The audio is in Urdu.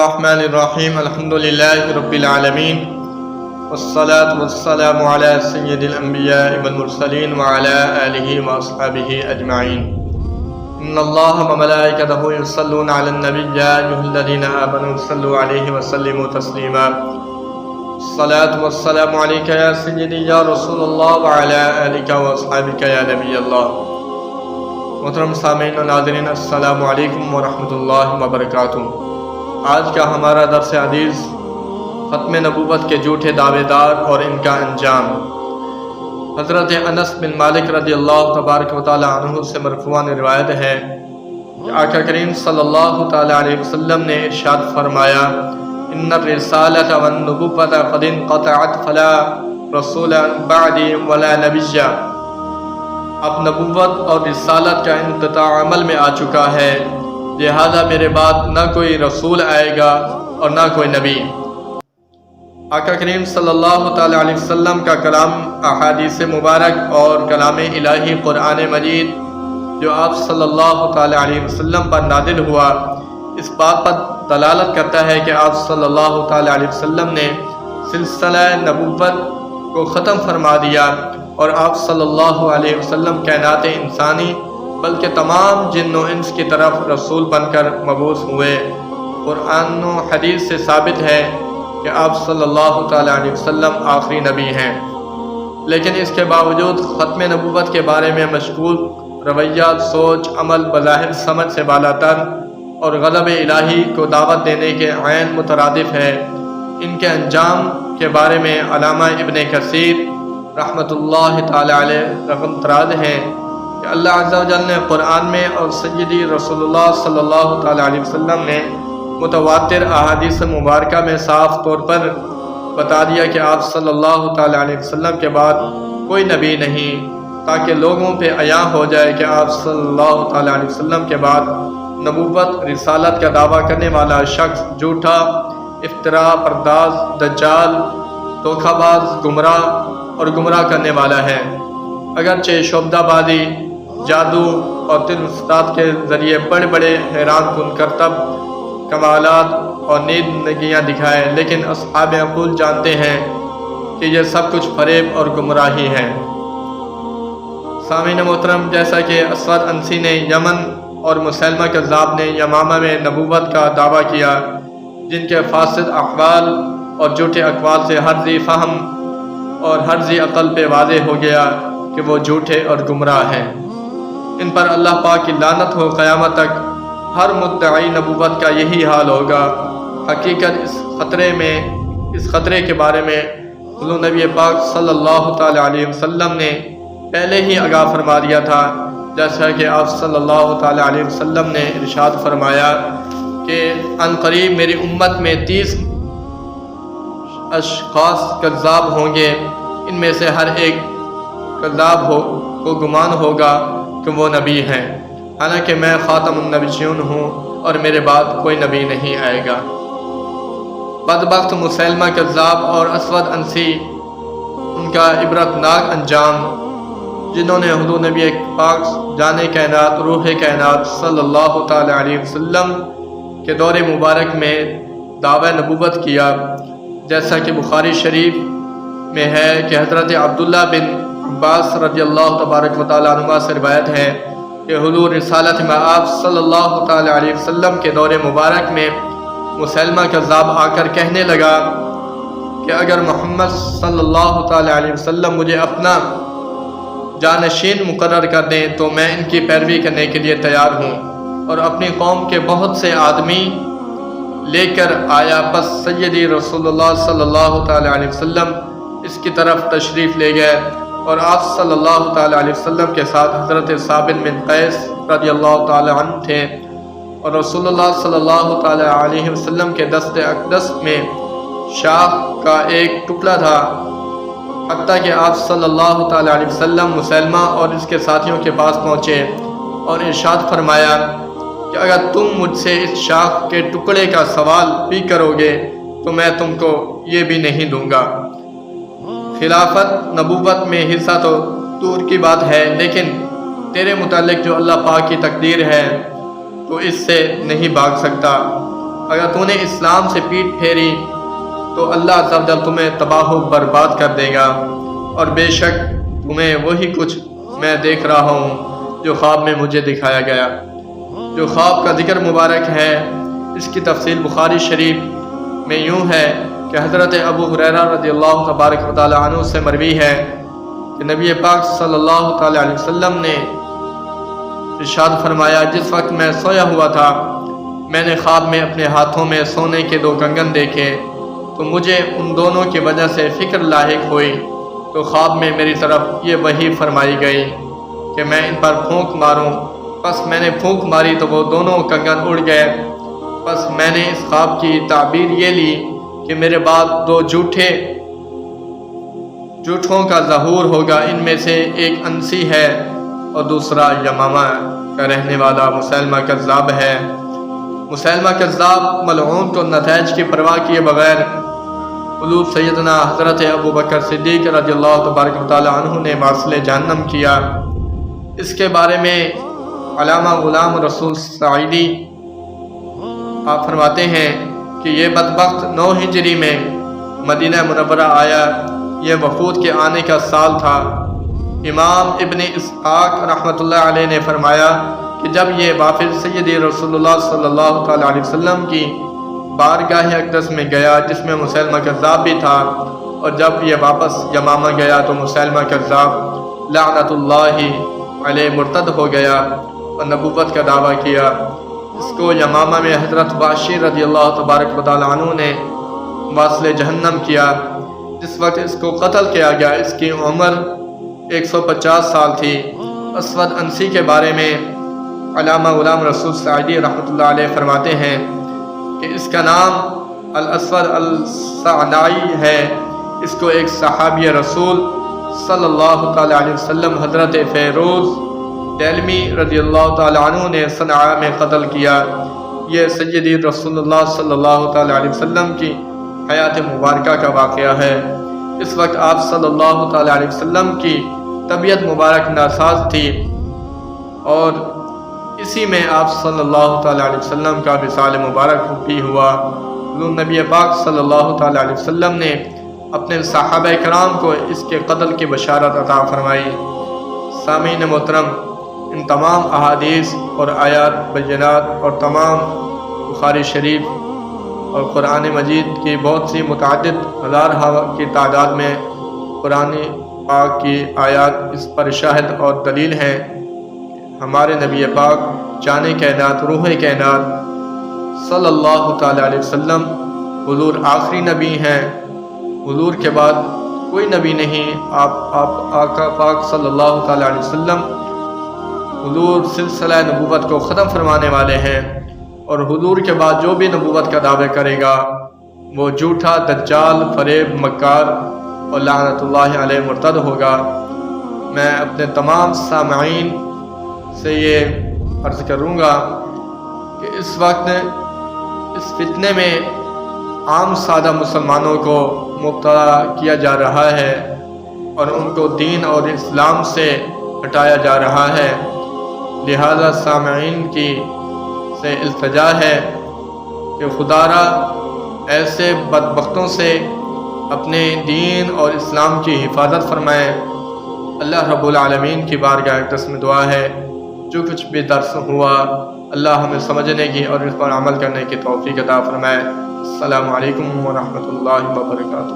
الرحمن الرحیم الحمد للہ رب العالمین والصلاة والسلام علی سید الانبیاء والمرسلین وعلی آلہ واصحابہ اجمعین ان اللہ وملائکتہ یصلون علی النبی یا ایھا الذین آمنوا صلوا علیہ وسلموا تسلیما الصلاة والسلام علیک یا سیدی یا رسول اللہ وعلی آلہ واصحابہ یا نبی اللہ۔ محترم سامعین و ناظرین، السلام علیکم ورحمۃ اللہ وبرکاتہ۔ آج کا ہمارا درس حدیث ختم نبوت کے جھوٹے دعوے دار اور ان کا انجام۔ حضرت انس بن مالک رضی اللہ تبارک و تعالی عنہ سے مرفوعاً روایت ہے کہ آقا کریم صلی اللہ تعالی علیہ وسلم نے ارشاد فرمایا: ان الرسالۃ والنبوۃ قد انقطعت فلا رسول بعدی ولا نبی۔ اب نبوت اور رسالت کا انقطاع عمل میں آ چکا ہے، لہذا میرے بعد نہ کوئی رسول آئے گا اور نہ کوئی نبی۔ آقا کریم صلی اللہ تعالی علیہ وسلم کا کلام احادیث مبارک اور کلام الہی قرآن مجید جو آپ صلی اللہ تعالی علیہ وسلم پر نازل ہوا، اس بات پر دلالت کرتا ہے کہ آپ صلی اللہ تعالی علیہ وسلم نے سلسلہ نبوت کو ختم فرما دیا اور آپ صلی اللہ علیہ وسلم کائنات انسانی بلکہ تمام جن و انس کی طرف رسول بن کر مبعوث ہوئے۔ قرآن و حدیث سے ثابت ہے کہ آپ صلی اللہ تعالی علیہ وسلم آخری نبی ہیں، لیکن اس کے باوجود ختم نبوت کے بارے میں مشکوک رویات، سوچ، عمل بظاہر سمجھ سے بالاتر اور غضب الہی کو دعوت دینے کے عین مترادف ہے۔ ان کے انجام کے بارے میں علامہ ابن کثیر رحمۃ اللہ تعالی علیہ رقم تراز ہیں کہ اللہ عز و جل نے قرآن میں اور سیدی رسول اللہ صلی اللہ تعالی علیہ وسلم نے متواتر احادیث مبارکہ میں صاف طور پر بتا دیا کہ آپ صلی اللہ تعالی علیہ وسلم کے بعد کوئی نبی نہیں، تاکہ لوگوں پہ عیاں ہو جائے کہ آپ صلی اللہ تعالی علیہ وسلم کے بعد نبوت رسالت کا دعویٰ کرنے والا شخص جھوٹا، افتراء پرداز، دجال، دھوکہ باز، گمراہ اور گمراہ کرنے والا ہے۔ اگرچہ شعبدہ بازی، جادو اور طب استاد کے ذریعے بڑے بڑے حیران کن کرتب کمالات اور نیندگیاں دکھائے، لیکن اصحاب عقول جانتے ہیں کہ یہ سب کچھ فریب اور گمراہی ہے۔ سامعین محترم، جیسا کہ اسود انسی نے یمن اور مسیلمہ کذاب نے یمامہ میں نبوت کا دعویٰ کیا، جن کے فاسد اقوال اور جھوٹے اقوال سے ہر ذی فہم اور ہر ذی عقل پہ واضح ہو گیا کہ وہ جھوٹے اور گمراہ ہیں۔ ان پر اللہ پاک کی لعنت ہو قیامت تک۔ ہر مدعی نبوت کا یہی حال ہوگا۔ حقیقت اس خطرے کے بارے میں حضور نبی پاک صلی اللہ تعالی علیہ وسلم نے پہلے ہی آگاہ فرما دیا تھا، جیسا کہ آپ صلی اللہ تعالی علیہ وسلم نے ارشاد فرمایا کہ ان قریب میری امت میں 30 اشخاص کذاب ہوں گے، ان میں سے ہر ایک کذاب کو گمان ہوگا کہ وہ نبی ہیں، حالانکہ میں خاتم النبیین ہوں اور میرے بعد کوئی نبی نہیں آئے گا۔ بدبخت مسیلمہ کذاب اور اسود انسی، ان کا عبرتناک انجام، جنہوں نے حضور نبی پاک جان کائنات، روح کائنات صلی اللہ تعالی علیہ وسلم کے دور مبارک میں دعوی نبوت کیا، جیسا کہ بخاری شریف میں ہے کہ حضرت عبداللہ بن عباس رضی اللہ تبارک و تعالی عنہ سے روایت ہے کہ حضور رسالت میں آپ صلی اللہ تعالی علیہ وسلم کے دور مبارک میں مسیلمہ کذاب آ کر کہنے لگا کہ اگر محمد صلی اللہ تعالی علیہ وسلم مجھے اپنا جانشین مقرر کر دیں تو میں ان کی پیروی کرنے کے لیے تیار ہوں، اور اپنی قوم کے بہت سے آدمی لے کر آیا۔ بس سیدی رسول اللہ صلی اللہ تعالی علیہ وسلم اس کی طرف تشریف لے گئے، اور آپ صلی اللہ تعالی علیہ وسلم کے ساتھ حضرت ثابت بن قیس رضی اللہ تعالی عنہ تھے، اور رسول اللہ صلی اللہ تعالی علیہ وسلم کے دست اقدس میں شاخ کا ایک ٹکڑا تھا، حتیٰ کہ آپ صلی اللہ تعالی علیہ وسلم مسیلمہ اور اس کے ساتھیوں کے پاس پہنچے اور ارشاد فرمایا کہ اگر تم مجھ سے اس شاخ کے ٹکڑے کا سوال بھی کرو گے تو میں تم کو یہ بھی نہیں دوں گا۔ خلافت نبوت میں حصہ تو دور کی بات ہے، لیکن تیرے متعلق جو اللہ پاک کی تقدیر ہے تو اس سے نہیں بھاگ سکتا۔ اگر تو نے اسلام سے پیٹھ پھیری تو اللہ عز و جل تمہیں تباہ و برباد کر دے گا، اور بے شک تمہیں وہی کچھ میں دیکھ رہا ہوں جو خواب میں مجھے دکھایا گیا۔ جو خواب کا ذکر مبارک ہے، اس کی تفصیل بخاری شریف میں یوں ہے کہ حضرت ابو ہریرہ رضی اللہ تبارک و تعالی عنہ سے مروی ہے کہ نبی پاک صلی اللہ تعالی علیہ وسلم نے ارشاد فرمایا، جس وقت میں سویا ہوا تھا میں نے خواب میں اپنے ہاتھوں میں سونے کے 2 کنگن دیکھے، تو مجھے ان دونوں کی وجہ سے فکر لاحق ہوئی، تو خواب میں میری طرف یہ وحی فرمائی گئی کہ میں ان پر پھونک ماروں۔ پس میں نے پھونک ماری تو وہ دونوں کنگن اڑ گئے۔ پس میں نے اس خواب کی تعبیر یہ لی کہ میرے بعد 2 جھوٹوں کا ظہور ہوگا، ان میں سے ایک انسی ہے اور دوسرا یمامہ کا رہنے والا مسیلمہ کذاب ہے۔ مسیلمہ کذاب ملعون تو نتائج کی پرواہ کیے بغیر حضور سیدنا حضرت ابو بکر صدیق رضی اللہ تبارک و تعالی عنہ نے واصل جہنم کیا۔ اس کے بارے میں علامہ غلام رسول سعیدی آپ فرماتے ہیں کہ یہ بدبخت 9 ہجری میں مدینہ منورہ آیا۔ یہ وفود کے آنے کا سال تھا۔ امام ابن اسحاق رحمۃ اللہ علیہ نے فرمایا کہ جب یہ وافد سیدی رسول اللہ صلی اللہ تعالی علیہ وسلم کی بارگاہ اقدس میں گیا، جس میں مسیلمہ کذاب بھی تھا، اور جب یہ واپس یمامہ گیا تو مسیلمہ کذاب لعنت اللہ علیہ مرتد ہو گیا اور نبوت کا دعویٰ کیا۔ اس کو یمامہ میں حضرت وحشی رضی اللہ تبارک و تعالی عنہ نے واصل جہنم کیا۔ جس وقت اس کو قتل کیا گیا اس کی عمر 150 سال تھی۔ اسود انسی کے بارے میں علامہ غلام رسول سعیدی رحمۃ اللہ علیہ فرماتے ہیں کہ اس کا نام الاسود الصعنائی ہے۔ اس کو ایک صحابی رسول صلی اللہ تعالی علیہ وسلم حضرت فیروز دہلوی رضی اللہ تعالی عنہ نے صنعاء میں قتل کیا۔ یہ سیدی رسول اللہ صلی اللہ تعالی علیہ وسلم کی حیات مبارکہ کا واقعہ ہے۔ اس وقت آپ صلی اللہ تعالی علیہ وسلم کی طبیعت مبارک ناساز تھی، اور اسی میں آپ صلی اللہ تعالی علیہ وسلم کا وصال مبارک بھی ہوا۔ حضور نبی پاک صلی اللہ تعالی علیہ وسلم نے اپنے صحابہ کرام کو اس کے قتل کی بشارت عطا فرمائی۔ سامعین محترم، ان تمام احادیث اور آیات بینات اور تمام بخاری شریف اور قرآن مجید کی بہت سی متعدد ہزار کی تعداد میں قرآن پاک کی آیات اس پر شاہد اور دلیل ہیں۔ ہمارے نبی پاک جان کائنات روح کائنات صلی اللہ تعالی علیہ وسلم حضور آخری نبی ہیں۔ حضور کے بعد کوئی نبی نہیں۔ آپ آقا پاک صلی اللہ تعالی علیہ وسلم حضور سلسلہ نبوت کو ختم فرمانے والے ہیں، اور حضور کے بعد جو بھی نبوت کا دعوے کرے گا وہ جھوٹا، دجال، فریب، مکار اور لعنت اللہ علیہ مرتد ہوگا۔ میں اپنے تمام سامعین سے یہ عرض کروں گا کہ اس وقت اس فتنے میں عام سادہ مسلمانوں کو مبتلا کیا جا رہا ہے، اور ان کو دین اور اسلام سے ہٹایا جا رہا ہے۔ لہذا سامعین کی سے التجا ہے کہ خدا را ایسے بدبختوں سے اپنے دین اور اسلام کی حفاظت فرمائے۔ اللہ رب العالمین کی بارگاہ اقدس میں دعا ہے، جو کچھ بھی درس ہوا اللہ ہمیں سمجھنے کی اور اس پر عمل کرنے کی توفیق عطا فرمائے۔ السلام علیکم ورحمۃ اللہ وبرکاتہ۔